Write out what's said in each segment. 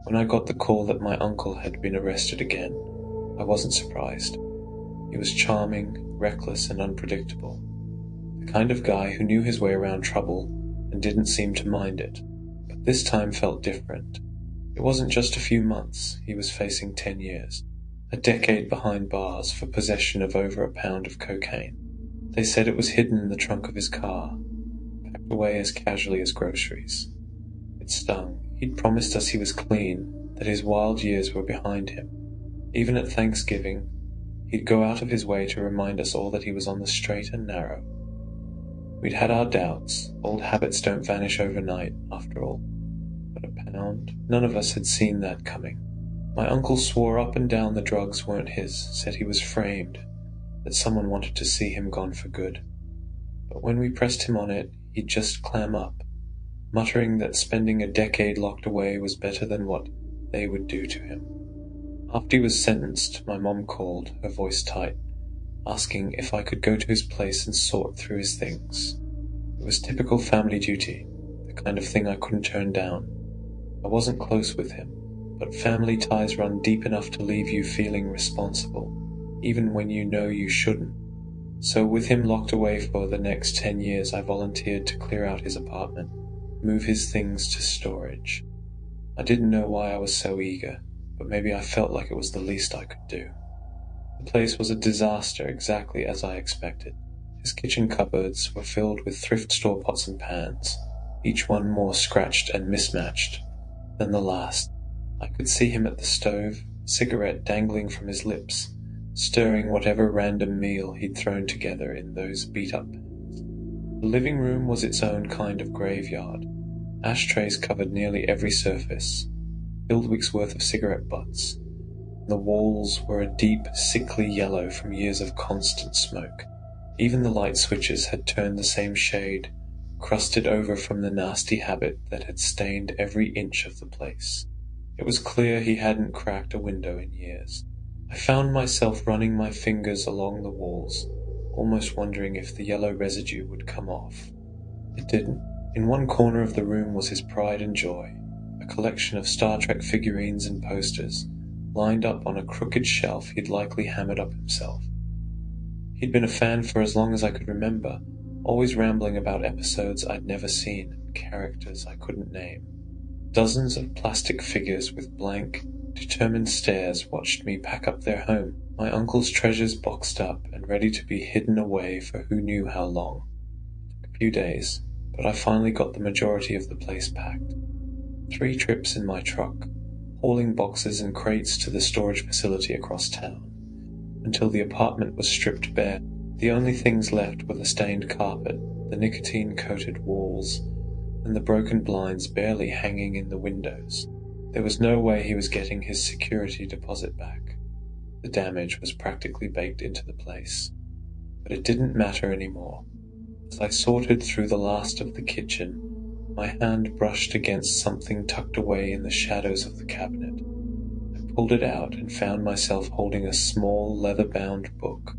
When I got the call that my uncle had been arrested again, I wasn't surprised. He was charming, reckless, and unpredictable. The kind of guy who knew his way around trouble and didn't seem to mind it. But this time felt different. It wasn't just a few months, he was facing 10 years. A decade behind bars for possession of over a pound of cocaine. They said it was hidden in the trunk of his car, packed away as casually as groceries. It stung. He'd promised us he was clean, that his wild years were behind him. Even at Thanksgiving, he'd go out of his way to remind us all that he was on the straight and narrow. We'd had our doubts. Old habits don't vanish overnight, after all. But a pound? None of us had seen that coming. My uncle swore up and down the drugs weren't his, said he was framed, that someone wanted to see him gone for good. But when we pressed him on it, he'd just clam up, muttering that spending a decade locked away was better than what they would do to him. After he was sentenced, my mom called, her voice tight, asking if I could go to his place and sort through his things. It was typical family duty, the kind of thing I couldn't turn down. I wasn't close with him, but family ties run deep enough to leave you feeling responsible, even when you know you shouldn't. So with him locked away for the next 10 years, I volunteered to clear out his apartment, move his things to storage. I didn't know why I was so eager, but maybe I felt like it was the least I could do. The place was a disaster, exactly as I expected. His kitchen cupboards were filled with thrift store pots and pans, each one more scratched and mismatched than the last. I could see him at the stove, cigarette dangling from his lips, stirring whatever random meal he'd thrown together in those beat-up pans. The living room was its own kind of graveyard. Ashtrays covered nearly every surface, filled weeks' worth of cigarette butts. The walls were a deep, sickly yellow from years of constant smoke. Even the light switches had turned the same shade, crusted over from the nasty habit that had stained every inch of the place. It was clear he hadn't cracked a window in years. I found myself running my fingers along the walls, almost wondering if the yellow residue would come off. It didn't. In one corner of the room was his pride and joy, a collection of Star Trek figurines and posters, lined up on a crooked shelf he'd likely hammered up himself. He'd been a fan for as long as I could remember, always rambling about episodes I'd never seen and characters I couldn't name. Dozens of plastic figures with blank, determined stares watched me pack up their home, my uncle's treasures boxed up and ready to be hidden away for who knew how long. It took a few days, but I finally got the majority of the place packed. 3 trips in my truck, hauling boxes and crates to the storage facility across town, until the apartment was stripped bare. The only things left were the stained carpet, the nicotine-coated walls, and the broken blinds barely hanging in the windows. There was no way he was getting his security deposit back. The damage was practically baked into the place. But it didn't matter anymore. As I sorted through the last of the kitchen, my hand brushed against something tucked away in the shadows of the cabinet. I pulled it out and found myself holding a small, leather-bound book.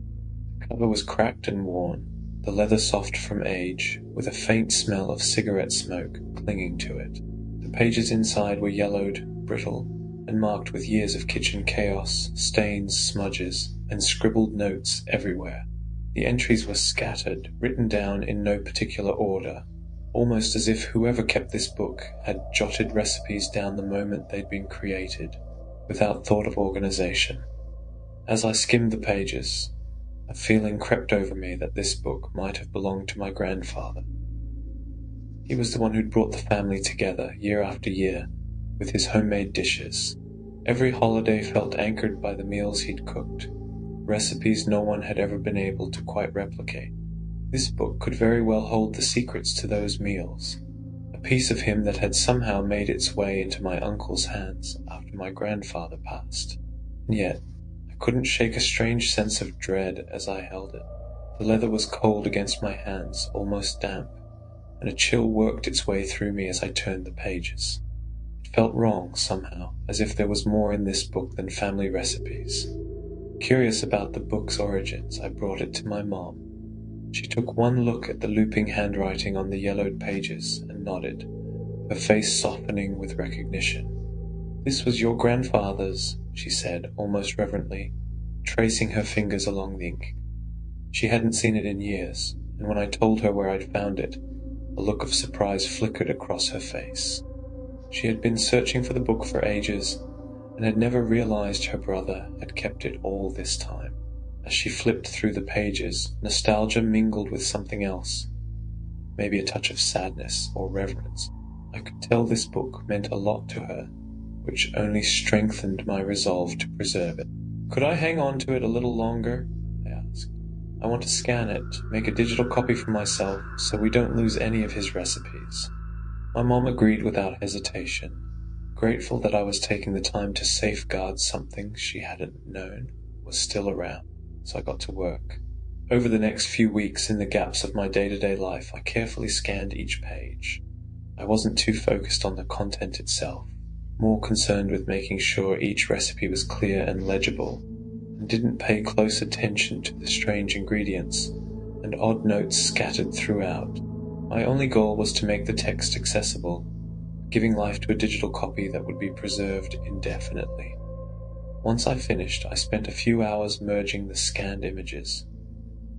The cover was cracked and worn, the leather soft from age, with a faint smell of cigarette smoke clinging to it. The pages inside were yellowed, brittle, and marked with years of kitchen chaos, stains, smudges, and scribbled notes everywhere. The entries were scattered, written down in no particular order, almost as if whoever kept this book had jotted recipes down the moment they'd been created, without thought of organization. As I skimmed the pages, a feeling crept over me that this book might have belonged to my grandfather. He was the one who'd brought the family together year after year with his homemade dishes. Every holiday felt anchored by the meals he'd cooked, recipes no one had ever been able to quite replicate. This book could very well hold the secrets to those meals, a piece of him that had somehow made its way into my uncle's hands after my grandfather passed. And yet, I couldn't shake a strange sense of dread as I held it. The leather was cold against my hands, almost damp, and a chill worked its way through me as I turned the pages. It felt wrong, somehow, as if there was more in this book than family recipes. Curious about the book's origins, I brought it to my mom. She took one look at the looping handwriting on the yellowed pages and nodded, her face softening with recognition. "This was your grandfather's," she said, almost reverently, tracing her fingers along the ink. She hadn't seen it in years, and when I told her where I'd found it, a look of surprise flickered across her face. She had been searching for the book for ages, and had never realized her brother had kept it all this time. As she flipped through the pages, nostalgia mingled with something else, maybe a touch of sadness or reverence. I could tell this book meant a lot to her, which only strengthened my resolve to preserve it. "Could I hang on to it a little longer?" I asked. "I want to scan it, make a digital copy for myself, so we don't lose any of his recipes." My mom agreed without hesitation, grateful that I was taking the time to safeguard something she hadn't known was still around, so I got to work. Over the next few weeks, in the gaps of my day-to-day life, I carefully scanned each page. I wasn't too focused on the content itself, more concerned with making sure each recipe was clear and legible, and didn't pay close attention to the strange ingredients and odd notes scattered throughout. My only goal was to make the text accessible, giving life to a digital copy that would be preserved indefinitely. Once I finished, I spent a few hours merging the scanned images,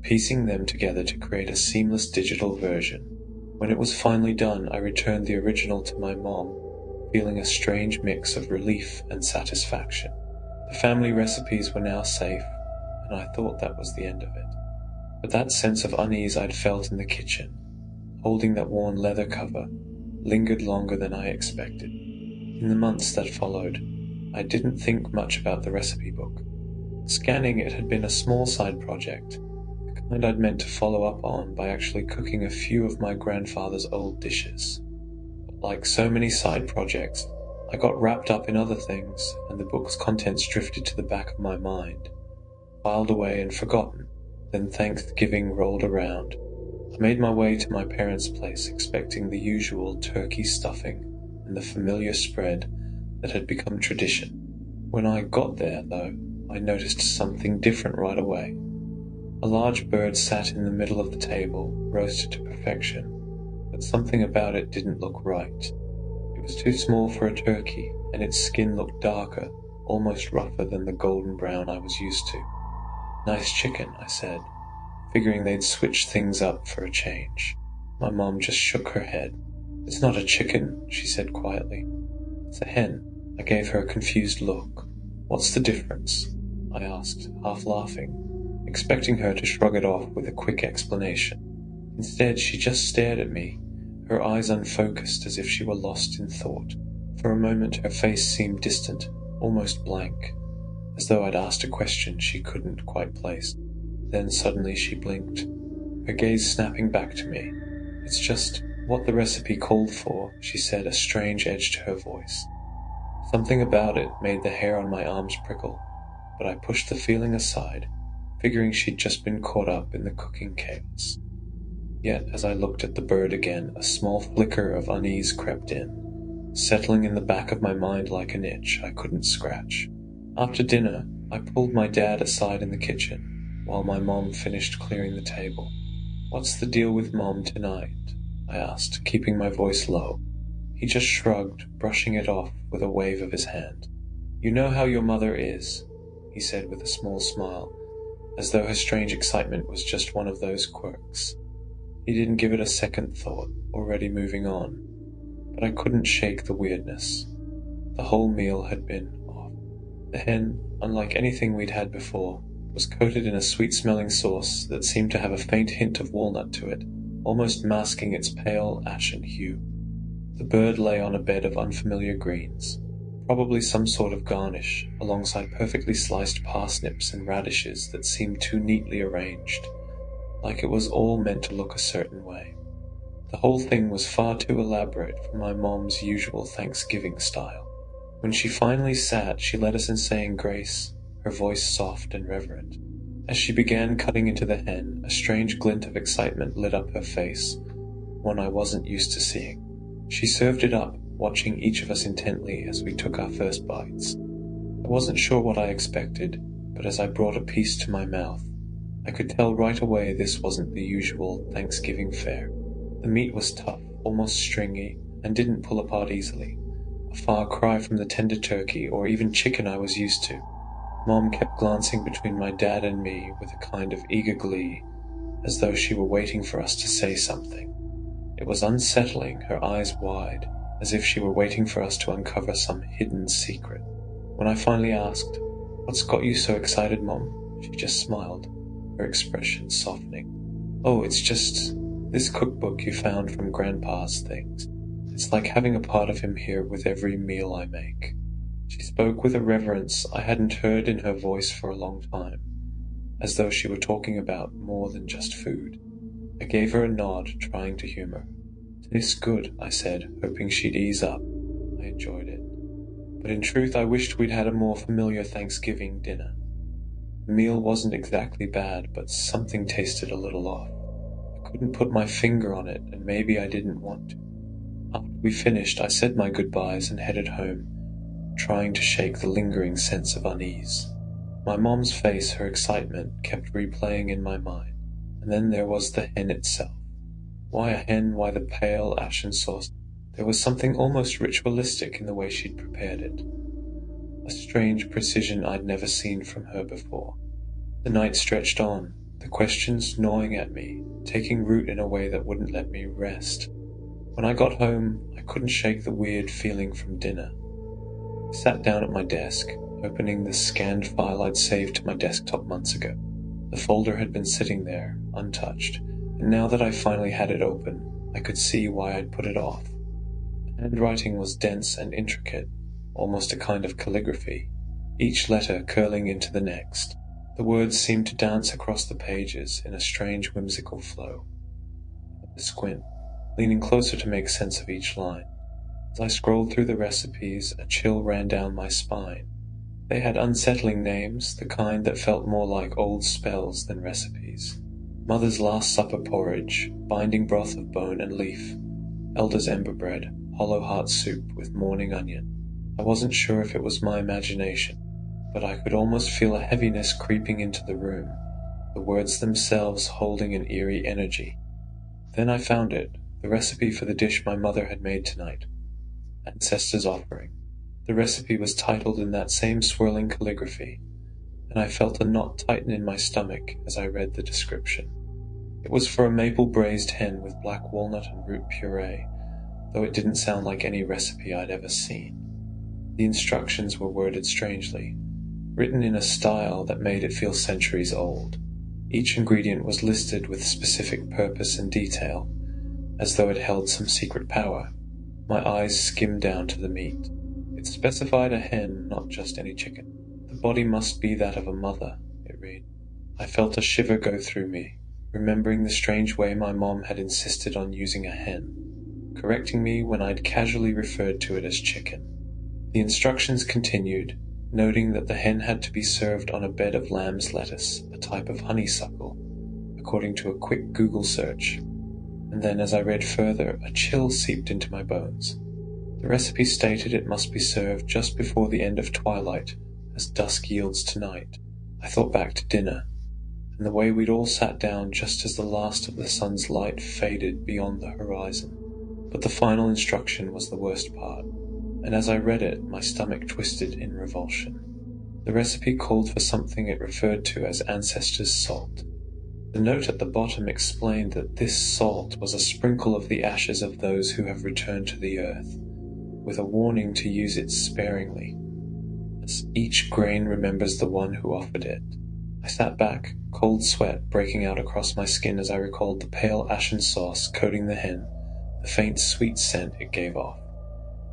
piecing them together to create a seamless digital version. When it was finally done, I returned the original to my mom, feeling a strange mix of relief and satisfaction. The family recipes were now safe, and I thought that was the end of it. But that sense of unease I'd felt in the kitchen, holding that worn leather cover, lingered longer than I expected. In the months that followed, I didn't think much about the recipe book. Scanning it had been a small side project, the kind I'd meant to follow up on by actually cooking a few of my grandfather's old dishes. But like so many side projects, I got wrapped up in other things, and the book's contents drifted to the back of my mind, filed away and forgotten. Then Thanksgiving rolled around. I made my way to my parents' place, expecting the usual turkey stuffing and the familiar spread that had become tradition. When I got there, though, I noticed something different right away. A large bird sat in the middle of the table, roasted to perfection, but something about it didn't look right. It was too small for a turkey, and its skin looked darker, almost rougher than the golden brown I was used to. "Nice chicken," I said, figuring they'd switch things up for a change. My mom just shook her head. "It's not a chicken," she said quietly. "It's a hen." I gave her a confused look. "What's the difference?" I asked, half laughing, expecting her to shrug it off with a quick explanation. Instead, she just stared at me, her eyes unfocused as if she were lost in thought. For a moment, her face seemed distant, almost blank, as though I'd asked a question she couldn't quite place. Then suddenly she blinked, her gaze snapping back to me. "It's just what the recipe called for," she said, a strange edge to her voice. Something about it made the hair on my arms prickle, but I pushed the feeling aside, figuring she'd just been caught up in the cooking chaos. Yet as I looked at the bird again, a small flicker of unease crept in, settling in the back of my mind like an itch I couldn't scratch. After dinner, I pulled my dad aside in the kitchen, while my mom finished clearing the table. "What's the deal with Mom tonight?" I asked, keeping my voice low. He just shrugged, brushing it off with a wave of his hand. "You know how your mother is," he said with a small smile, as though her strange excitement was just one of those quirks. He didn't give it a second thought, already moving on, but I couldn't shake the weirdness. The whole meal had been off. The hen, unlike anything we'd had before, was coated in a sweet-smelling sauce that seemed to have a faint hint of walnut to it, almost masking its pale, ashen hue. The bird lay on a bed of unfamiliar greens, probably some sort of garnish, alongside perfectly sliced parsnips and radishes that seemed too neatly arranged, like it was all meant to look a certain way. The whole thing was far too elaborate for my mom's usual Thanksgiving style. When she finally sat, she led us in saying grace, her voice soft and reverent. As she began cutting into the hen, a strange glint of excitement lit up her face, one I wasn't used to seeing. She served it up, watching each of us intently as we took our first bites. I wasn't sure what I expected, but as I brought a piece to my mouth, I could tell right away this wasn't the usual Thanksgiving fare. The meat was tough, almost stringy, and didn't pull apart easily, a a far cry from the tender turkey or even chicken I was used to. Mom kept glancing between my dad and me with a kind of eager glee, as though she were waiting for us to say something. It was unsettling, her eyes wide, as if she were waiting for us to uncover some hidden secret. When I finally asked, "What's got you so excited, Mom?" she just smiled, her expression softening. "Oh, it's just this cookbook you found from Grandpa's things. It's like having a part of him here with every meal I make." She spoke with a reverence I hadn't heard in her voice for a long time, as though she were talking about more than just food. I gave her a nod, trying to humor. "Tastes good," I said, hoping she'd ease up. I enjoyed it. But in truth, I wished we'd had a more familiar Thanksgiving dinner. The meal wasn't exactly bad, but something tasted a little off. I couldn't put my finger on it, and maybe I didn't want to. After we finished, I said my goodbyes and headed home, trying to shake the lingering sense of unease. My mom's face, her excitement, kept replaying in my mind. And then there was the hen itself. Why a hen? Why the pale, ashen sauce? There was something almost ritualistic in the way she'd prepared it. A strange precision I'd never seen from her before. The night stretched on, the questions gnawing at me, taking root in a way that wouldn't let me rest. When I got home, I couldn't shake the weird feeling from dinner. I sat down at my desk, opening the scanned file I'd saved to my desktop months ago. The folder had been sitting there, untouched, and now that I finally had it open, I could see why I'd put it off. The handwriting was dense and intricate, almost a kind of calligraphy, each letter curling into the next. The words seemed to dance across the pages in a strange whimsical flow. I had to squint, leaning closer to make sense of each line. As I scrolled through the recipes, a chill ran down my spine. They had unsettling names, the kind that felt more like old spells than recipes. Mother's Last Supper porridge, binding broth of bone and leaf, Elder's Ember bread, hollow heart soup with morning onion. I wasn't sure if it was my imagination, but I could almost feel a heaviness creeping into the room, the words themselves holding an eerie energy. Then I found it, the recipe for the dish my mother had made tonight. Ancestor's Offering. The recipe was titled in that same swirling calligraphy, and I felt a knot tighten in my stomach as I read the description. It was for a maple braised hen with black walnut and root puree, though it didn't sound like any recipe I'd ever seen. The instructions were worded strangely, written in a style that made it feel centuries old. Each ingredient was listed with specific purpose and detail, as though it held some secret power. My eyes skimmed down to the meat. It specified a hen, not just any chicken. "The body must be that of a mother," it read. I felt a shiver go through me, remembering the strange way my mom had insisted on using a hen, correcting me when I'd casually referred to it as chicken. The instructions continued, noting that the hen had to be served on a bed of lamb's lettuce, a type of honeysuckle, according to a quick Google search. And then as I read further, a chill seeped into my bones. The recipe stated it must be served just before the end of twilight, as dusk yields to night. I thought back to dinner, and the way we'd all sat down just as the last of the sun's light faded beyond the horizon. But the final instruction was the worst part, and as I read it, my stomach twisted in revulsion. The recipe called for something it referred to as ancestors' salt. The note at the bottom explained that this salt was a sprinkle of the ashes of those who have returned to the earth, with a warning to use it sparingly, as each grain remembers the one who offered it. I sat back, cold sweat breaking out across my skin as I recalled the pale ashen sauce coating the hen, the faint sweet scent it gave off.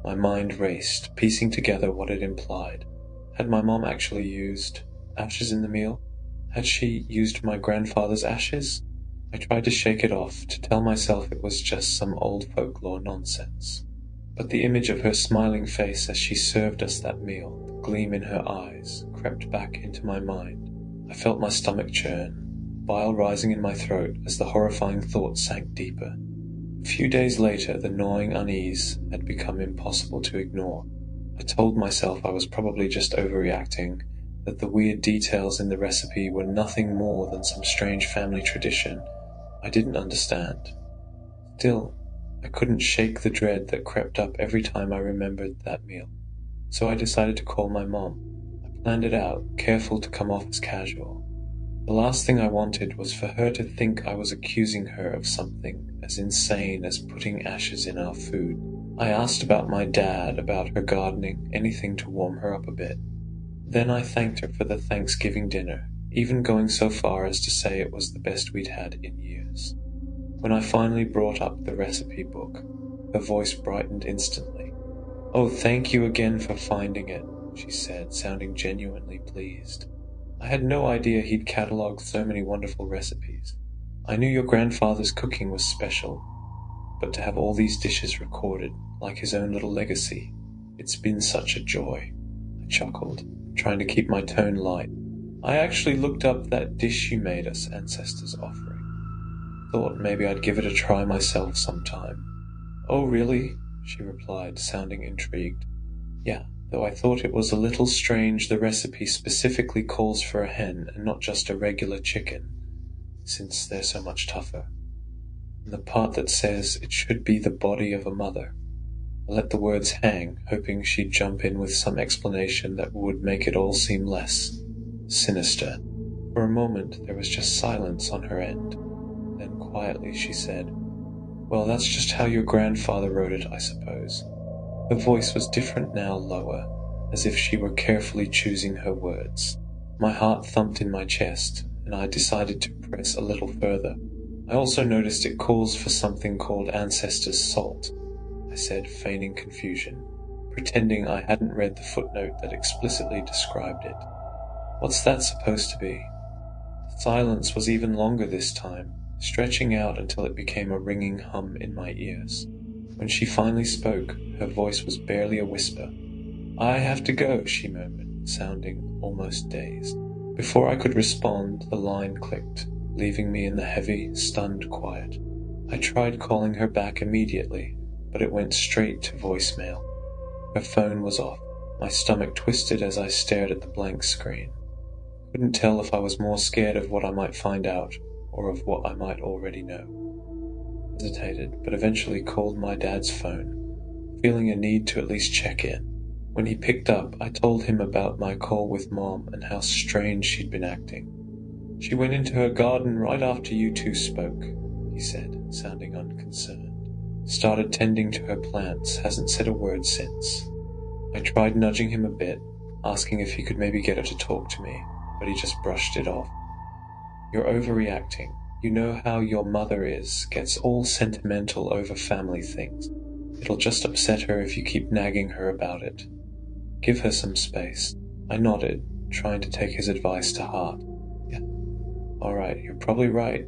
My mind raced, piecing together what it implied. Had my mom actually used ashes in the meal? Had she used my grandfather's ashes? I tried to shake it off, to tell myself it was just some old folklore nonsense. But the image of her smiling face as she served us that meal, the gleam in her eyes, crept back into my mind. I felt my stomach churn, bile rising in my throat as the horrifying thought sank deeper. A few days later, the gnawing unease had become impossible to ignore. I told myself I was probably just overreacting, that the weird details in the recipe were nothing more than some strange family tradition I didn't understand. Still, I couldn't shake the dread that crept up every time I remembered that meal, so I decided to call my mom. I planned it out, careful to come off as casual. The last thing I wanted was for her to think I was accusing her of something as insane as putting ashes in our food. I asked about my dad, about her gardening, anything to warm her up a bit. Then I thanked her for the Thanksgiving dinner, even going so far as to say it was the best we'd had in years. When I finally brought up the recipe book, her voice brightened instantly. "Oh, thank you again for finding it," she said, sounding genuinely pleased. "I had no idea he'd catalogued so many wonderful recipes. I knew your grandfather's cooking was special, but to have all these dishes recorded, like his own little legacy, it's been such a joy." I chuckled, trying to keep my tone light. "I actually looked up that dish you made us ancestors offering. Thought maybe I'd give it a try myself sometime." "Oh, really?" she replied, sounding intrigued. "Yeah, though I thought it was a little strange the recipe specifically calls for a hen and not just a regular chicken, since they're so much tougher. And the part that says it should be the body of a mother." I let the words hang, hoping she'd jump in with some explanation that would make it all seem less sinister. For a moment there was just silence on her end. Then quietly she said, "Well, that's just how your grandfather wrote it, I suppose." Her voice was different now, lower, as if she were carefully choosing her words. My heart thumped in my chest, and I decided to press a little further. "I also noticed it calls for something called ancestors' salt," I said, feigning confusion, pretending I hadn't read the footnote that explicitly described it. "What's that supposed to be?" The silence was even longer this time, stretching out until it became a ringing hum in my ears. When she finally spoke, her voice was barely a whisper. "I have to go," she murmured, sounding almost dazed. Before I could respond, the line clicked, leaving me in the heavy, stunned quiet. I tried calling her back immediately, but it went straight to voicemail. Her phone was off. My stomach twisted as I stared at the blank screen. Couldn't tell if I was more scared of what I might find out, or of what I might already know. Hesitated, but eventually called my dad's phone, feeling a need to at least check in. When he picked up, I told him about my call with Mom and how strange she'd been acting. "She went into her garden right after you two spoke," he said, sounding unconcerned. "Started tending to her plants, hasn't said a word since." I tried nudging him a bit, asking if he could maybe get her to talk to me, but he just brushed it off. "You're overreacting. You know how your mother is, gets all sentimental over family things. It'll just upset her if you keep nagging her about it. Give her some space." I nodded, trying to take his advice to heart. "Yeah, alright, you're probably right."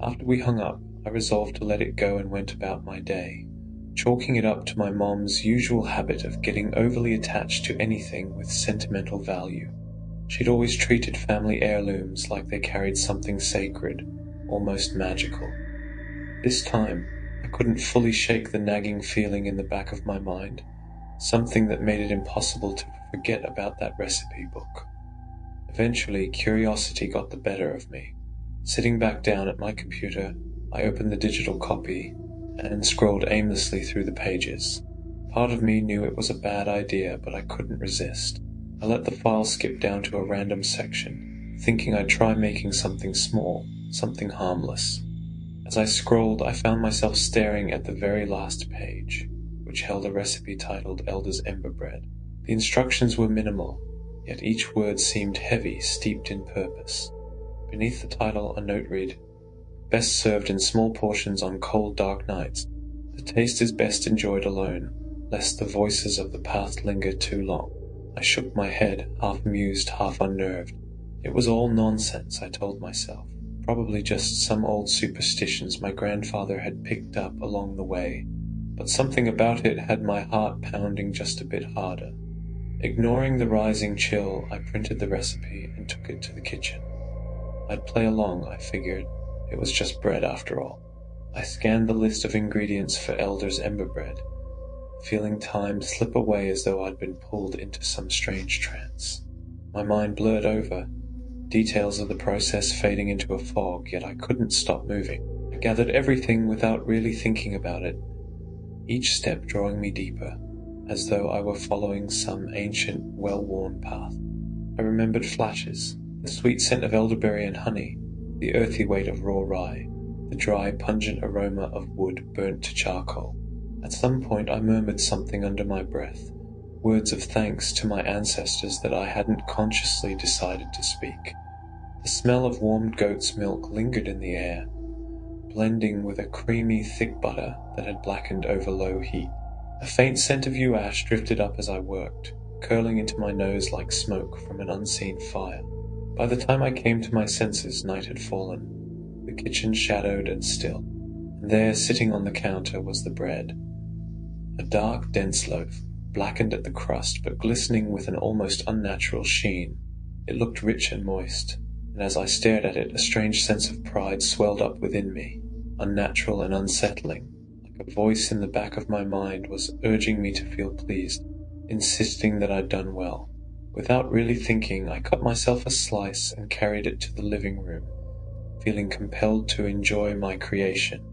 After we hung up, I resolved to let it go and went about my day, chalking it up to my mom's usual habit of getting overly attached to anything with sentimental value. She'd always treated family heirlooms like they carried something sacred, almost magical. This time, I couldn't fully shake the nagging feeling in the back of my mind, something that made it impossible to forget about that recipe book. Eventually, curiosity got the better of me. Sitting back down at my computer, I opened the digital copy and scrolled aimlessly through the pages. Part of me knew it was a bad idea, but I couldn't resist. I let the file skip down to a random section, thinking I'd try making something small, something harmless. As I scrolled, I found myself staring at the very last page, which held a recipe titled Elder's Ember Bread. The instructions were minimal, yet each word seemed heavy, steeped in purpose. Beneath the title, a note read, "Best served in small portions on cold, dark nights. The taste is best enjoyed alone, lest the voices of the past linger too long." I shook my head, half amused, half unnerved. It was all nonsense, I told myself. Probably just some old superstitions my grandfather had picked up along the way, but something about it had my heart pounding just a bit harder. Ignoring the rising chill, I printed the recipe and took it to the kitchen. I'd play along, I figured. It was just bread after all. I scanned the list of ingredients for Elder's Ember Bread, feeling time slip away as though I'd been pulled into some strange trance. My mind blurred over, details of the process fading into a fog, yet I couldn't stop moving. I gathered everything without really thinking about it, each step drawing me deeper, as though I were following some ancient, well-worn path. I remembered flashes, the sweet scent of elderberry and honey, the earthy weight of raw rye, the dry, pungent aroma of wood burnt to charcoal. At some point I murmured something under my breath, words of thanks to my ancestors that I hadn't consciously decided to speak. The smell of warmed goat's milk lingered in the air, blending with a creamy, thick butter that had blackened over low heat. A faint scent of yew ash drifted up as I worked, curling into my nose like smoke from an unseen fire. By the time I came to my senses, night had fallen, the kitchen shadowed and still, and there, sitting on the counter, was the bread. A dark, dense loaf, blackened at the crust but glistening with an almost unnatural sheen. It looked rich and moist, and as I stared at it, a strange sense of pride swelled up within me, unnatural and unsettling, like a voice in the back of my mind was urging me to feel pleased, insisting that I'd done well. Without really thinking, I cut myself a slice and carried it to the living room, feeling compelled to enjoy my creation.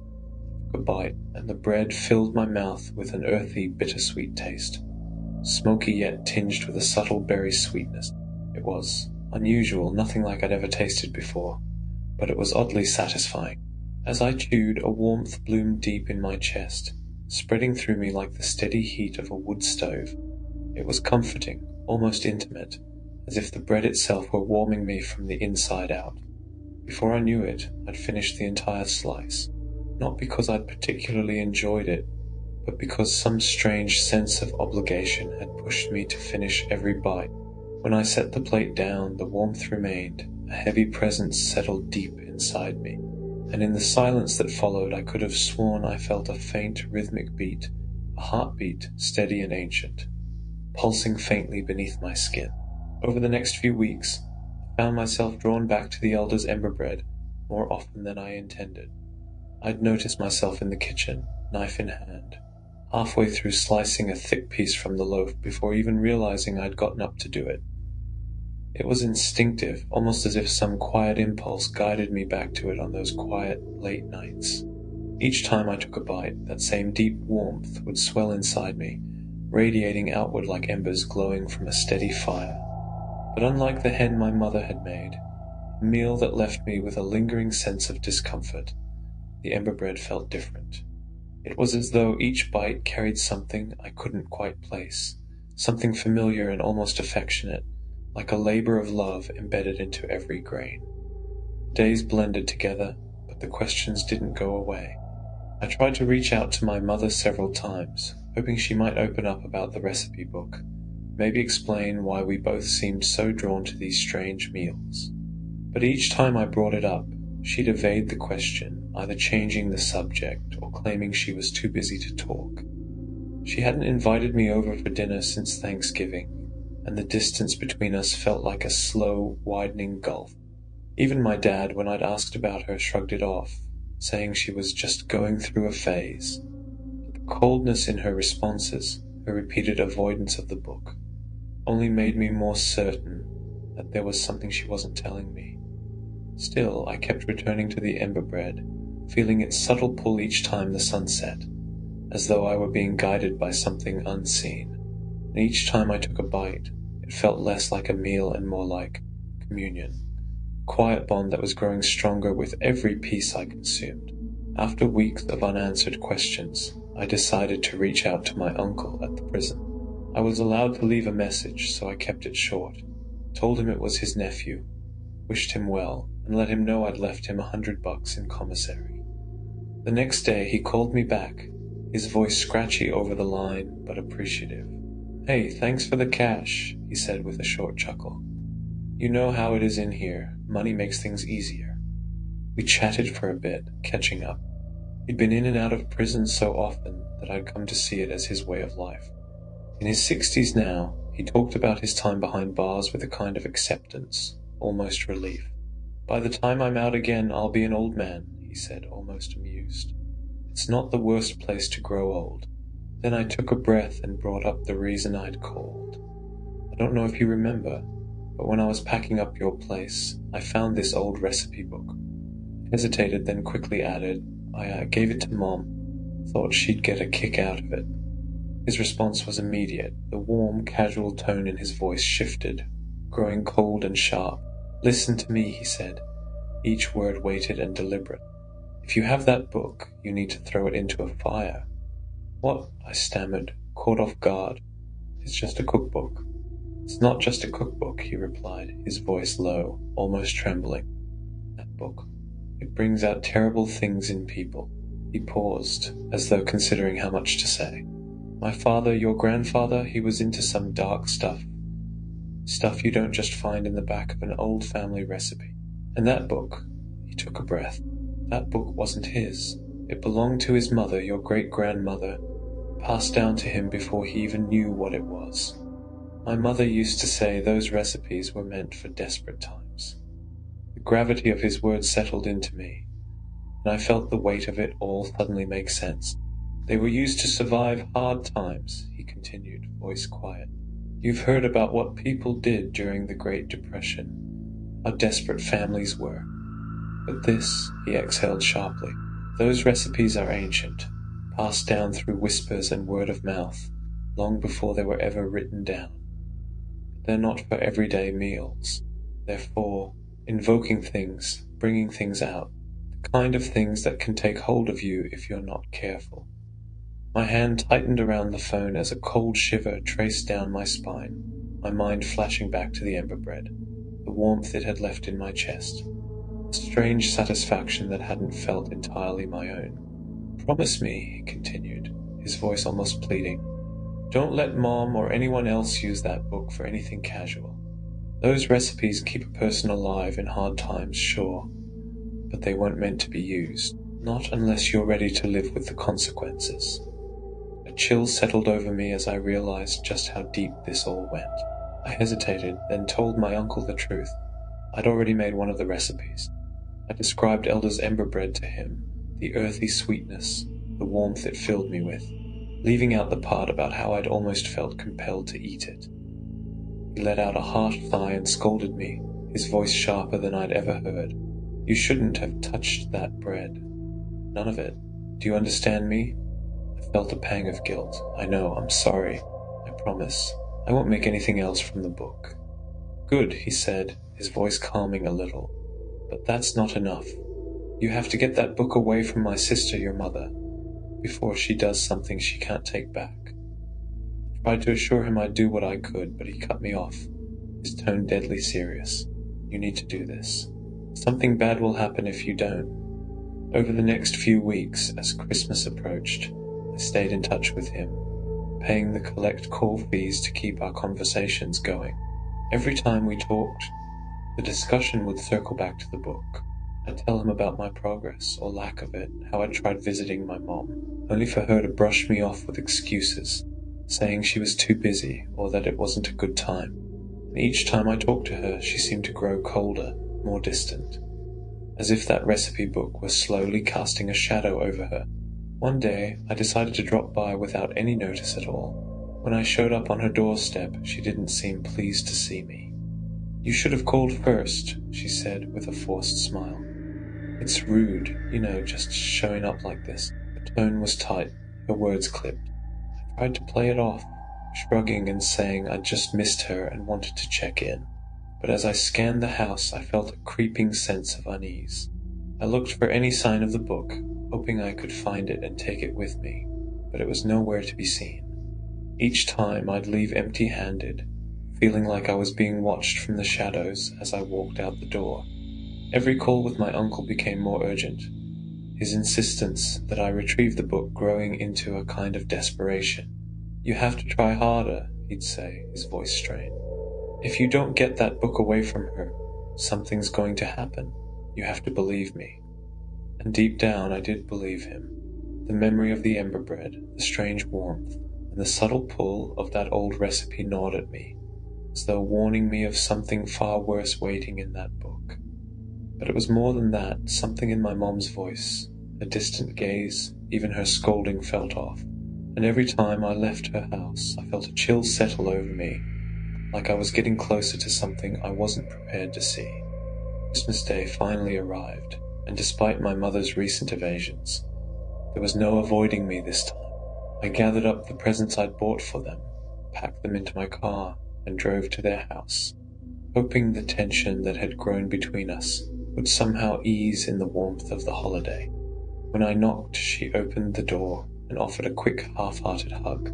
A bite, and the bread filled my mouth with an earthy, bittersweet taste, smoky yet tinged with a subtle berry sweetness. It was unusual, nothing like I'd ever tasted before, but it was oddly satisfying. As I chewed, a warmth bloomed deep in my chest, spreading through me like the steady heat of a wood stove. It was comforting, almost intimate, as if the bread itself were warming me from the inside out. Before I knew it, I'd finished the entire slice, not because I'd particularly enjoyed it, but because some strange sense of obligation had pushed me to finish every bite. When I set the plate down, the warmth remained, a heavy presence settled deep inside me, and in the silence that followed I could have sworn I felt a faint rhythmic beat, a heartbeat steady and ancient, pulsing faintly beneath my skin. Over the next few weeks, I found myself drawn back to the elders' Ember bread more often than I intended. I'd noticed myself in the kitchen, knife in hand, halfway through slicing a thick piece from the loaf before even realizing I'd gotten up to do it. It was instinctive, almost as if some quiet impulse guided me back to it on those quiet, late nights. Each time I took a bite, that same deep warmth would swell inside me, radiating outward like embers glowing from a steady fire. But unlike the hen my mother had made, a meal that left me with a lingering sense of discomfort, the Ember bread felt different. It was as though each bite carried something I couldn't quite place, something familiar and almost affectionate, like a labor of love embedded into every grain. Days blended together, but the questions didn't go away. I tried to reach out to my mother several times, hoping she might open up about the recipe book, maybe explain why we both seemed so drawn to these strange meals. But each time I brought it up, she'd evade the question, either changing the subject or claiming she was too busy to talk. She hadn't invited me over for dinner since Thanksgiving, and the distance between us felt like a slow, widening gulf. Even my dad, when I'd asked about her, shrugged it off, saying she was just going through a phase. But the coldness in her responses, her repeated avoidance of the book, only made me more certain that there was something she wasn't telling me. Still, I kept returning to the Ember bread, feeling its subtle pull each time the sun set, as though I were being guided by something unseen. And each time I took a bite, it felt less like a meal and more like communion, a quiet bond that was growing stronger with every piece I consumed. After weeks of unanswered questions, I decided to reach out to my uncle at the prison. I was allowed to leave a message, so I kept it short, told him it was his nephew, wished him well, and let him know I'd left him $100 in commissary. The next day he called me back, his voice scratchy over the line, but appreciative. "Hey, thanks for the cash," he said with a short chuckle. "You know how it is in here. Money makes things easier." We chatted for a bit, catching up. He'd been in and out of prison so often that I'd come to see it as his way of life. In his 60s now, he talked about his time behind bars with a kind of acceptance, almost relief. "By the time I'm out again, I'll be an old man," he said, almost amused. "It's not the worst place to grow old." Then I took a breath and brought up the reason I'd called. "I don't know if you remember, but when I was packing up your place, I found this old recipe book." I hesitated, then quickly added, I gave it to Mom. Thought she'd get a kick out of it." His response was immediate. The warm, casual tone in his voice shifted, growing cold and sharp. "Listen to me," he said, each word weighted and deliberate. "If you have that book, you need to throw it into a fire." "What?" I stammered, caught off guard. "It's just a cookbook." "It's not just a cookbook," he replied, his voice low, almost trembling. "That book, it brings out terrible things in people." He paused, as though considering how much to say. "My father, your grandfather, he was into some dark stuff. Stuff you don't just find in the back of an old family recipe. And that book," he took a breath, "that book wasn't his. It belonged to his mother, your great-grandmother, passed down to him before he even knew what it was. My mother used to say those recipes were meant for desperate times." The gravity of his words settled into me, and I felt the weight of it all suddenly make sense. "They were used to survive hard times," he continued, voice quiet. "You've heard about what people did during the Great Depression, how desperate families were. But this," he exhaled sharply, "those recipes are ancient, passed down through whispers and word of mouth, long before they were ever written down. But they're not for everyday meals. They're for invoking things, bringing things out, the kind of things that can take hold of you if you're not careful." My hand tightened around the phone as a cold shiver traced down my spine, my mind flashing back to the Ember bread, the warmth it had left in my chest, a strange satisfaction that hadn't felt entirely my own. "Promise me," he continued, his voice almost pleading, "don't let Mom or anyone else use that book for anything casual. Those recipes keep a person alive in hard times, sure, but they weren't meant to be used. Not unless you're ready to live with the consequences." A chill settled over me as I realized just how deep this all went. I hesitated, then told my uncle the truth. I'd already made one of the recipes. I described Elder's Ember bread to him, the earthy sweetness, the warmth it filled me with, leaving out the part about how I'd almost felt compelled to eat it. He let out a harsh sigh and scolded me, his voice sharper than I'd ever heard. "You shouldn't have touched that bread. None of it. Do you understand me?" I felt a pang of guilt. "I know, I'm sorry. I promise. I won't make anything else from the book." "Good," he said, his voice calming a little. "But that's not enough. You have to get that book away from my sister, your mother, before she does something she can't take back." I tried to assure him I'd do what I could, but he cut me off, his tone deadly serious. "You need to do this. Something bad will happen if you don't." Over the next few weeks, as Christmas approached, I stayed in touch with him, paying the collect call fees to keep our conversations going. Every time we talked, the discussion would circle back to the book. I'd tell him about my progress, or lack of it, how I'd tried visiting my mom, only for her to brush me off with excuses, saying she was too busy, or that it wasn't a good time. And each time I talked to her, she seemed to grow colder, more distant, as if that recipe book was slowly casting a shadow over her. One day, I decided to drop by without any notice at all. When I showed up on her doorstep, she didn't seem pleased to see me. "You should have called first," she said with a forced smile. "It's rude, just showing up like this." Her tone was tight, her words clipped. I tried to play it off, shrugging and saying I'd just missed her and wanted to check in. But as I scanned the house, I felt a creeping sense of unease. I looked for any sign of the book, hoping I could find it and take it with me, but it was nowhere to be seen. Each time I'd leave empty-handed, feeling like I was being watched from the shadows as I walked out the door. Every call with my uncle became more urgent, his insistence that I retrieve the book growing into a kind of desperation. "You have to try harder," he'd say, his voice strained. "If you don't get that book away from her, something's going to happen. You have to believe me." And deep down I did believe him. The memory of the Ember bread, the strange warmth, and the subtle pull of that old recipe gnawed at me, as though warning me of something far worse waiting in that book. But it was more than that. Something in my mom's voice, her distant gaze, even her scolding felt off. And every time I left her house, I felt a chill settle over me, like I was getting closer to something I wasn't prepared to see. Christmas Day finally arrived, and despite my mother's recent evasions, there was no avoiding me this time. I gathered up the presents I'd bought for them, packed them into my car, and drove to their house, hoping the tension that had grown between us would somehow ease in the warmth of the holiday. When I knocked, she opened the door and offered a quick, half-hearted hug.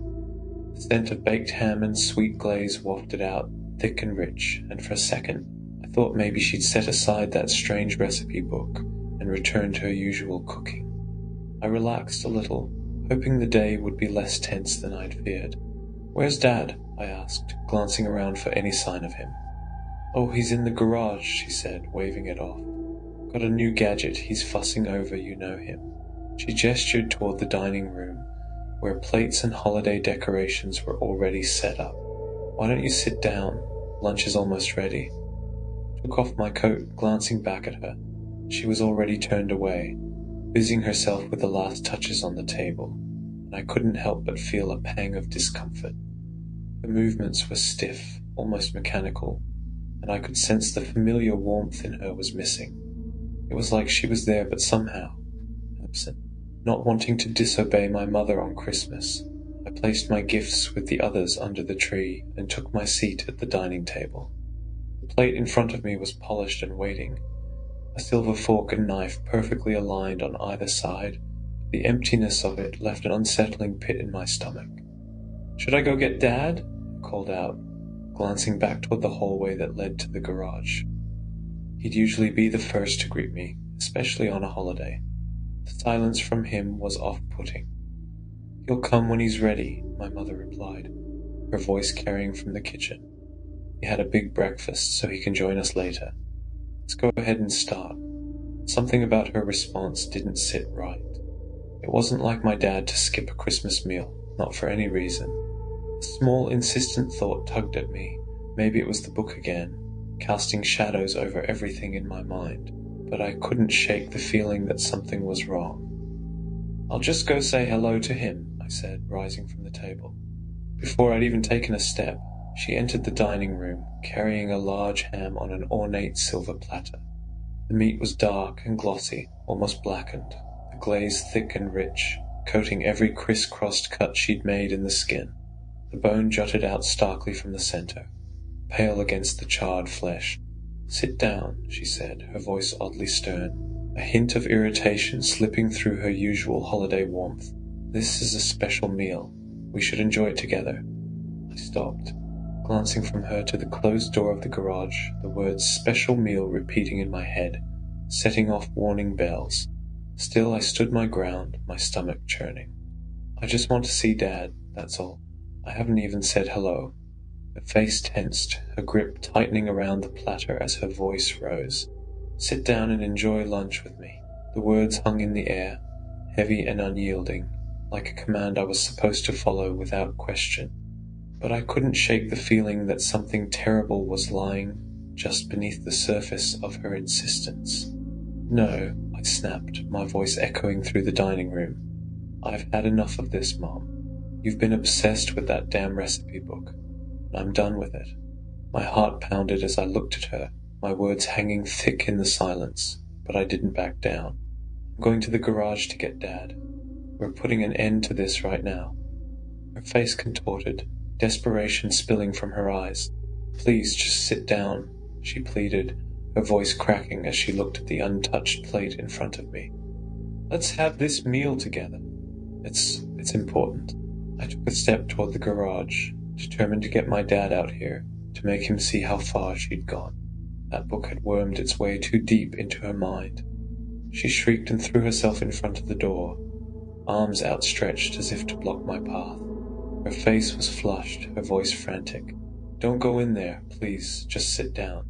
The scent of baked ham and sweet glaze wafted out, thick and rich, and for a second, I thought maybe she'd set aside that strange recipe book and return to her usual cooking. I relaxed a little, hoping the day would be less tense than I'd feared. "Where's Dad?" I asked, glancing around for any sign of him. "Oh, he's in the garage," she said, waving it off. "Got a new gadget he's fussing over, you know him." She gestured toward the dining room, where plates and holiday decorations were already set up. "Why don't you sit down? Lunch is almost ready." Took off my coat, glancing back at her. She was already turned away, busying herself with the last touches on the table, and I couldn't help but feel a pang of discomfort. Her movements were stiff, almost mechanical, and I could sense the familiar warmth in her was missing. It was like she was there but somehow absent. Not wanting to disobey my mother on Christmas, I placed my gifts with the others under the tree and took my seat at the dining table. The plate in front of me was polished and waiting, a silver fork and knife perfectly aligned on either side. The emptiness of it left an unsettling pit in my stomach. "Should I go get Dad?" I called out, glancing back toward the hallway that led to the garage. He'd usually be the first to greet me, especially on a holiday. The silence from him was off-putting. "He'll come when he's ready," my mother replied, her voice carrying from the kitchen. "He had a big breakfast, so he can join us later. Let's go ahead and start." Something about her response didn't sit right. It wasn't like my dad to skip a Christmas meal, not for any reason. A small, insistent thought tugged at me. Maybe it was the book again, casting shadows over everything in my mind, but I couldn't shake the feeling that something was wrong. "I'll just go say hello to him," I said, rising from the table. Before I'd even taken a step, she entered the dining room, carrying a large ham on an ornate silver platter. The meat was dark and glossy, almost blackened, the glaze thick and rich, coating every criss-crossed cut she'd made in the skin. The bone jutted out starkly from the center, pale against the charred flesh. "Sit down," she said, her voice oddly stern, a hint of irritation slipping through her usual holiday warmth. "This is a special meal. We should enjoy it together." I stopped, glancing from her to the closed door of the garage, the words "special meal" repeating in my head, setting off warning bells. Still I stood my ground, my stomach churning. "I just want to see Dad, that's all. I haven't even said hello." Her face tensed, her grip tightening around the platter as her voice rose. "Sit down and enjoy lunch with me." The words hung in the air, heavy and unyielding, like a command I was supposed to follow without question. But I couldn't shake the feeling that something terrible was lying just beneath the surface of her insistence. "No," I snapped, my voice echoing through the dining room. "I've had enough of this, Mom. You've been obsessed with that damn recipe book. I'm done with it." My heart pounded as I looked at her, my words hanging thick in the silence, but I didn't back down. "I'm going to the garage to get Dad. We're putting an end to this right now." Her face contorted, desperation spilling from her eyes. "Please, just sit down," she pleaded, her voice cracking as she looked at the untouched plate in front of me. "Let's have this meal together. It's important." I took a step toward the garage, determined to get my dad out here, to make him see how far she'd gone. That book had wormed its way too deep into her mind. She shrieked and threw herself in front of the door, arms outstretched as if to block my path. Her face was flushed, her voice frantic. "Don't go in there, please, just sit down.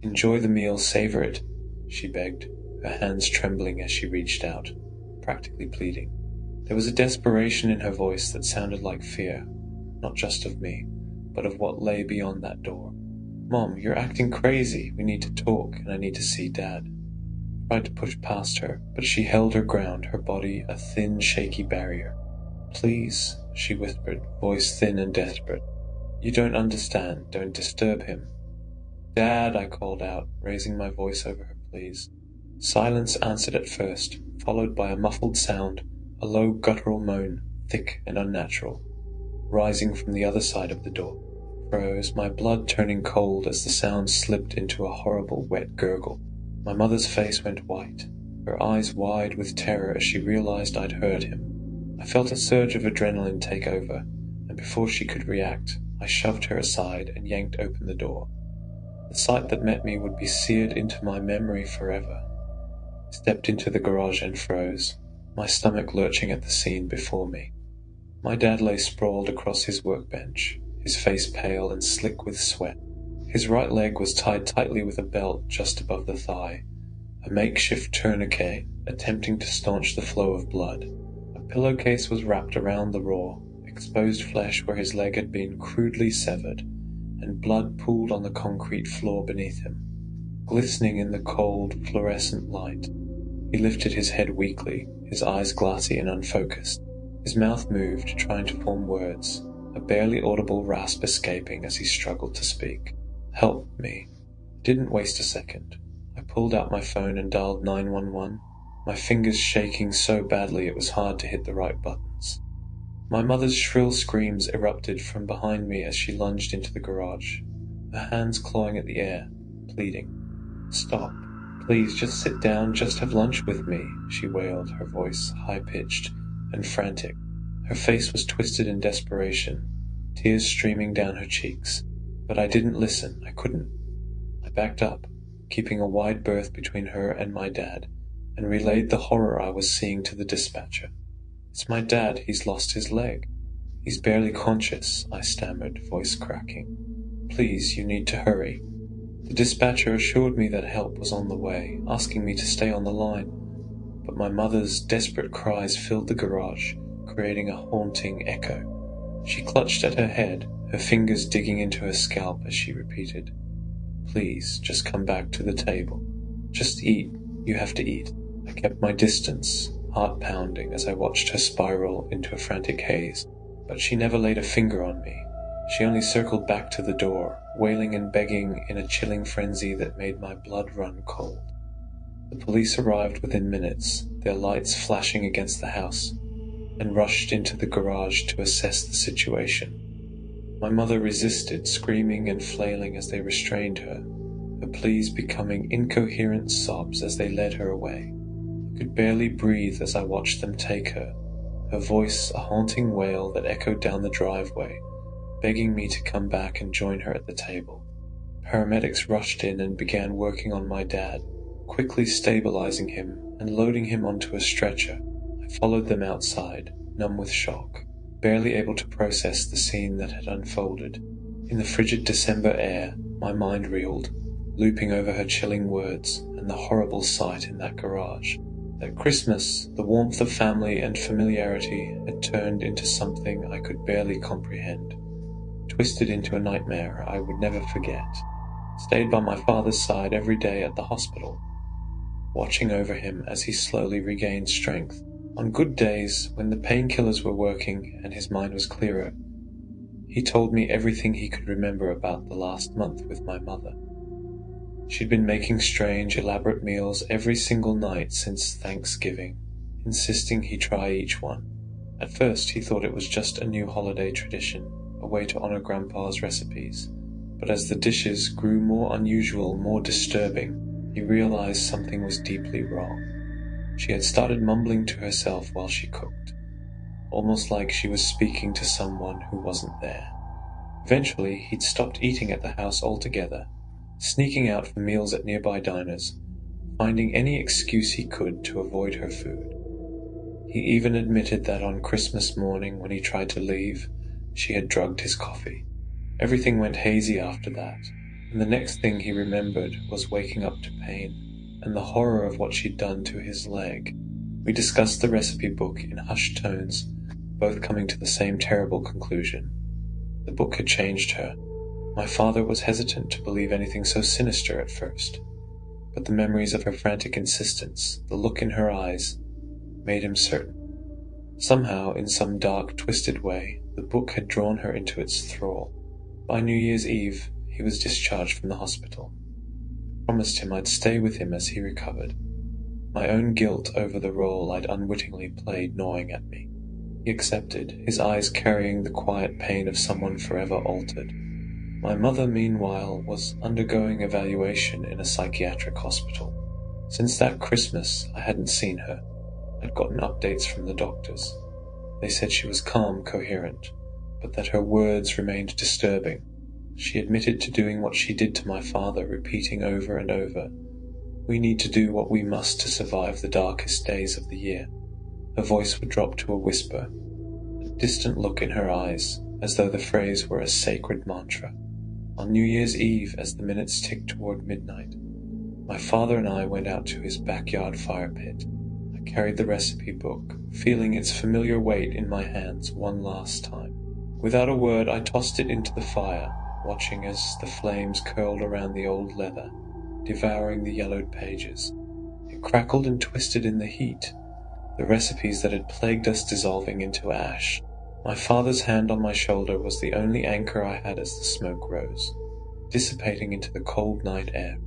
Enjoy the meal, savor it," she begged, her hands trembling as she reached out, practically pleading. There was a desperation in her voice that sounded like fear, not just of me, but of what lay beyond that door. "Mom, you're acting crazy. We need to talk, and I need to see Dad." I tried to push past her, but she held her ground, her body a thin, shaky barrier. "Please," she whispered, voice thin and desperate. "You don't understand. Don't disturb him." "Dad," I called out, raising my voice over her pleas. Silence answered at first, followed by a muffled sound, a low guttural moan, thick and unnatural, rising from the other side of the door. Froze, my blood turning cold as the sound slipped into a horrible wet gurgle. My mother's face went white, her eyes wide with terror as she realized I'd heard him. I felt a surge of adrenaline take over, and before she could react, I shoved her aside and yanked open the door. The sight that met me would be seared into my memory forever. I stepped into the garage and froze, my stomach lurching at the scene before me. My dad lay sprawled across his workbench, his face pale and slick with sweat. His right leg was tied tightly with a belt just above the thigh, a makeshift tourniquet attempting to staunch the flow of blood. A pillowcase was wrapped around the raw, exposed flesh where his leg had been crudely severed, and blood pooled on the concrete floor beneath him, glistening in the cold, fluorescent light. He lifted his head weakly, his eyes glassy and unfocused. His mouth moved, trying to form words, a barely audible rasp escaping as he struggled to speak. "Help me." Didn't waste a second. I pulled out my phone and dialed 911, my fingers shaking so badly it was hard to hit the right buttons. My mother's shrill screams erupted from behind me as she lunged into the garage, her hands clawing at the air, pleading. "Stop. Please, just sit down, just have lunch with me," she wailed, her voice high-pitched and frantic. Her face was twisted in desperation, tears streaming down her cheeks. But I didn't listen, I couldn't. I backed up, keeping a wide berth between her and my dad, and relayed the horror I was seeing to the dispatcher. "It's my dad, he's lost his leg. He's barely conscious," I stammered, voice cracking. "Please, you need to hurry." The dispatcher assured me that help was on the way, asking me to stay on the line, but my mother's desperate cries filled the garage, creating a haunting echo. She clutched at her head, her fingers digging into her scalp as she repeated, "Please, just come back to the table. Just eat. You have to eat." I kept my distance, heart pounding as I watched her spiral into a frantic haze, but she never laid a finger on me. She only circled back to the door, wailing and begging in a chilling frenzy that made my blood run cold. The police arrived within minutes, their lights flashing against the house, and rushed into the garage to assess the situation. My mother resisted, screaming and flailing as they restrained her, her pleas becoming incoherent sobs as they led her away. I could barely breathe as I watched them take her, her voice a haunting wail that echoed down the driveway, begging me to come back and join her at the table. Paramedics rushed in and began working on my dad, quickly stabilizing him and loading him onto a stretcher. I followed them outside, numb with shock, barely able to process the scene that had unfolded. In the frigid December air, my mind reeled, looping over her chilling words and the horrible sight in that garage. That Christmas, the warmth of family and familiarity had turned into something I could barely comprehend, twisted into a nightmare I would never forget. Stayed by my father's side every day at the hospital, watching over him as he slowly regained strength. On good days, when the painkillers were working and his mind was clearer, he told me everything he could remember about the last month with my mother. She'd been making strange, elaborate meals every single night since Thanksgiving, insisting he try each one. At first, he thought it was just a new holiday tradition, a way to honor Grandpa's recipes. But as the dishes grew more unusual, more disturbing, he realized something was deeply wrong. She had started mumbling to herself while she cooked, almost like she was speaking to someone who wasn't there. Eventually, he'd stopped eating at the house altogether, sneaking out for meals at nearby diners, finding any excuse he could to avoid her food. He even admitted that on Christmas morning when he tried to leave, she had drugged his coffee. Everything went hazy after that, and the next thing he remembered was waking up to pain and the horror of what she'd done to his leg. We discussed the recipe book in hushed tones, both coming to the same terrible conclusion. The book had changed her. My father was hesitant to believe anything so sinister at first, but the memories of her frantic insistence, the look in her eyes, made him certain. Somehow, in some dark, twisted way, the book had drawn her into its thrall. By New Year's Eve, he was discharged from the hospital. I promised him I'd stay with him as he recovered, my own guilt over the role I'd unwittingly played gnawing at me. He accepted, his eyes carrying the quiet pain of someone forever altered. My mother, meanwhile, was undergoing evaluation in a psychiatric hospital. Since that Christmas, I hadn't seen her. I'd gotten updates from the doctors. They said she was calm, coherent, but that her words remained disturbing. She admitted to doing what she did to my father, repeating over and over, "We need to do what we must to survive the darkest days of the year." Her voice would drop to a whisper, a distant look in her eyes, as though the phrase were a sacred mantra. On New Year's Eve, as the minutes ticked toward midnight, my father and I went out to his backyard fire pit. I carried the recipe book, feeling its familiar weight in my hands one last time. Without a word, I tossed it into the fire, watching as the flames curled around the old leather, devouring the yellowed pages. It crackled and twisted in the heat, the recipes that had plagued us dissolving into ash. My father's hand on my shoulder was the only anchor I had as the smoke rose, dissipating into the cold night air.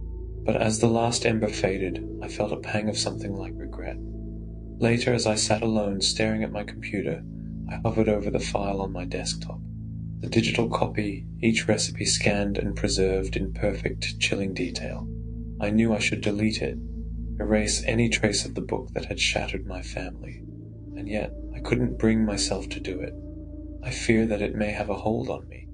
But as the last ember faded, I felt a pang of something like regret. Later, as I sat alone staring at my computer, I hovered over the file on my desktop. The digital copy, each recipe scanned and preserved in perfect, chilling detail. I knew I should delete it, erase any trace of the book that had shattered my family, and yet I couldn't bring myself to do it. I fear that it may have a hold on me.